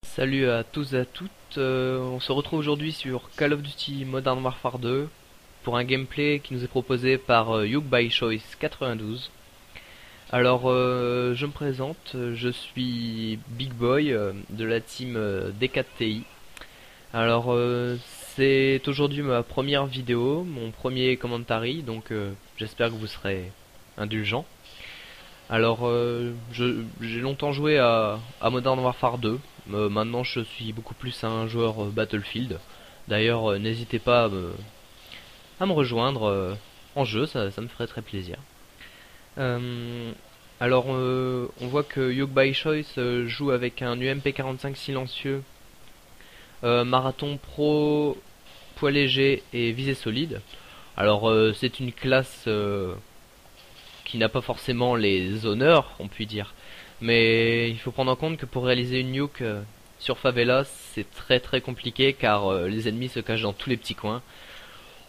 Salut à tous et à toutes, on se retrouve aujourd'hui sur Call of Duty Modern Warfare 2 pour un gameplay qui nous est proposé par Youk by Choice 92. Alors je me présente, je suis Big Boy de la team D4TI. Alors c'est aujourd'hui ma première vidéo, mon premier commentary, donc j'espère que vous serez indulgents. Alors j'ai longtemps joué à Modern Warfare 2. Maintenant je suis beaucoup plus un joueur Battlefield. D'ailleurs n'hésitez pas à me rejoindre en jeu, ça me ferait très plaisir. Alors on voit que Yoke by Choice joue avec un UMP45 silencieux, marathon pro, poids léger et visée solide. Alors c'est une classe qui n'a pas forcément les honneurs, on peut dire. Mais il faut prendre en compte que pour réaliser une nuke sur Favela, c'est très compliqué car les ennemis se cachent dans tous les petits coins.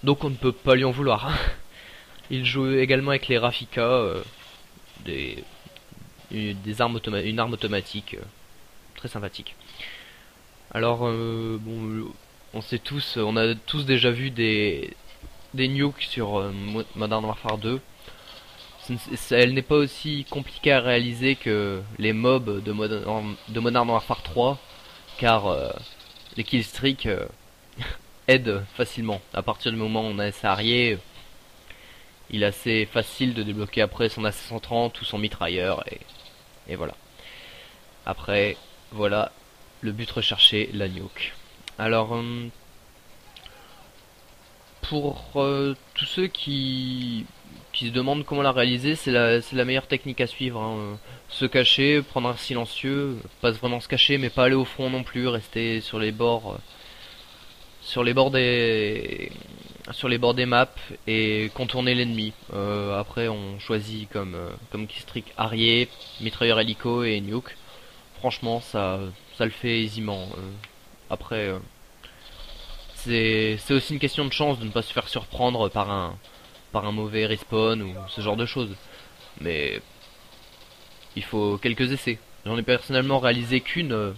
Donc on ne peut pas lui en vouloir. Il joue également avec les Rafika, des armes une arme automatique très sympathique. Alors bon, on a tous déjà vu des nukes sur Modern Warfare 2. Elle n'est pas aussi compliquée à réaliser que les mobs de Modern Warfare 3, car les killstreaks aident facilement. À partir du moment où on a SRE, il est assez facile de débloquer après son AC-130 ou son mitrailleur, et voilà. Après, voilà le but recherché, la nuke. Alors, pour tous ceux qui se demandent comment la réaliser, c'est la meilleure technique à suivre, hein. Se cacher, prendre un silencieux, pas vraiment se cacher mais pas aller au front non plus, rester sur les bords des maps et contourner l'ennemi. Après on choisit comme killstreak Harrier, mitrailleur hélico et nuke. Franchement ça le fait aisément. Après c'est aussi une question de chance de ne pas se faire surprendre par un mauvais respawn ou ce genre de choses. Mais il faut quelques essais. J'en ai personnellement réalisé qu'une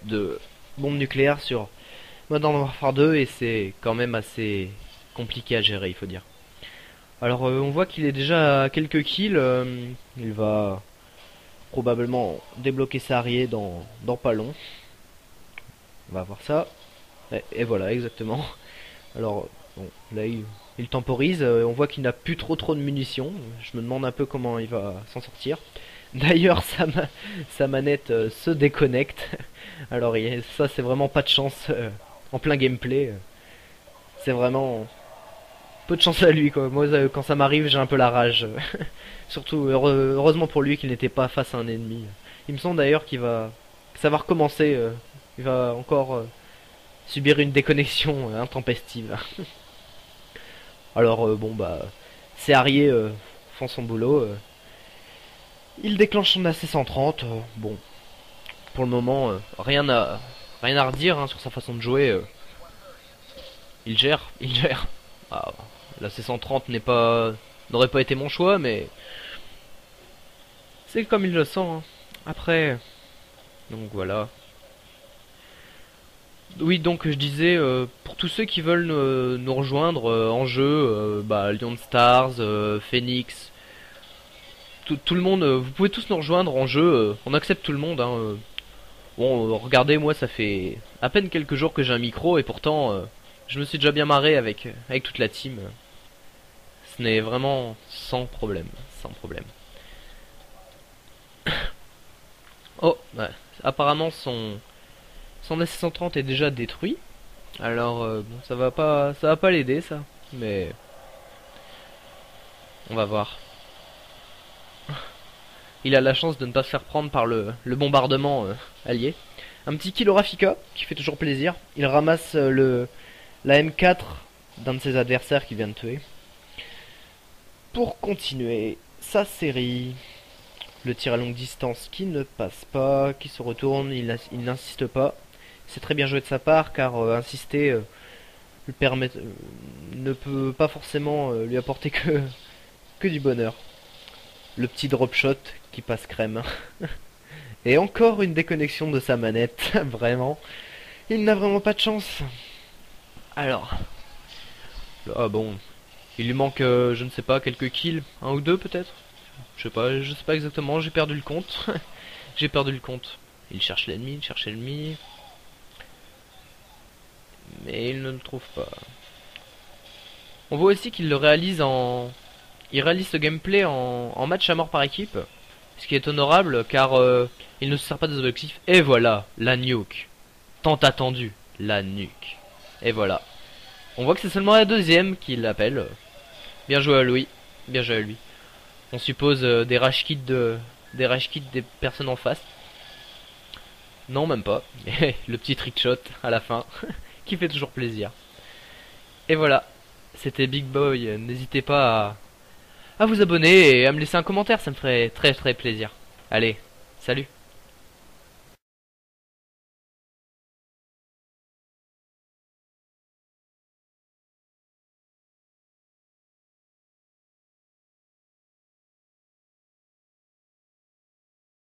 de bombe nucléaire sur Modern Warfare 2 et c'est quand même assez compliqué à gérer, il faut dire. Alors on voit qu'il est déjà à quelques kills, il va probablement débloquer sa Harrier dans pas long. On va voir ça. Et voilà, exactement. Alors, bon, là il temporise, on voit qu'il n'a plus trop de munitions. Je me demande un peu comment il va s'en sortir. D'ailleurs, sa manette se déconnecte. Alors ça c'est vraiment pas de chance en plein gameplay. C'est vraiment peu de chance à lui quoi. Moi quand ça m'arrive j'ai un peu la rage. Surtout heureusement pour lui qu'il n'était pas face à un ennemi. Il me semble d'ailleurs que ça va recommencer. Il va encore subir une déconnexion intempestive. Alors bon bah ces Harrier font son boulot. Il déclenche son AC-130. Bon, pour le moment rien à redire hein, sur sa façon de jouer. Il gère. Ah, l'AC-130 n'aurait pas été mon choix, mais c'est comme il le sent. Hein. Après, donc voilà. Oui, donc je disais, pour tous ceux qui veulent nous rejoindre en jeu, Lyon Stars, Phoenix, tout le monde, vous pouvez tous nous rejoindre en jeu, on accepte tout le monde. Hein, bon, regardez, moi ça fait à peine quelques jours que j'ai un micro et pourtant je me suis déjà bien marré avec toute la team. Ce n'est vraiment sans problème, sans problème. Oh, ouais. Apparemment son AC-130 est déjà détruit. Alors bon, ça va pas l'aider ça, mais on va voir. Il a la chance de ne pas se faire prendre par le bombardement allié. Un petit kill au Rafika qui fait toujours plaisir. Il ramasse la M4 d'un de ses adversaires qu'il vient de tuer. Pour continuer sa série, le tir à longue distance qui ne passe pas, qui se retourne, il n'insiste pas. C'est très bien joué de sa part car insister lui permet, ne peut pas forcément lui apporter que du bonheur. Le petit drop shot qui passe crème. Et encore une déconnexion de sa manette, vraiment. Il n'a vraiment pas de chance. Alors, ah bon, il lui manque, je ne sais pas, quelques kills, un ou deux peut-être. Je sais pas exactement, j'ai perdu le compte. J'ai perdu le compte. Il cherche l'ennemi, il cherche l'ennemi. Mais il ne le trouve pas. On voit aussi qu'il le réalise en... Il réalise ce gameplay en match à mort par équipe. Ce qui est honorable car il ne se sert pas des objectifs. Et voilà, la nuke. Tant attendu, la nuke. Et voilà. On voit que c'est seulement la deuxième qui l'appelle. Bien joué à lui. Bien joué à lui. On suppose des rage kits des personnes en face. Non, même pas. Le petit trick shot à la fin qui fait toujours plaisir. Et voilà. C'était Big Boy. N'hésitez pas à vous abonner et à me laisser un commentaire, ça me ferait très très plaisir. Allez, salut.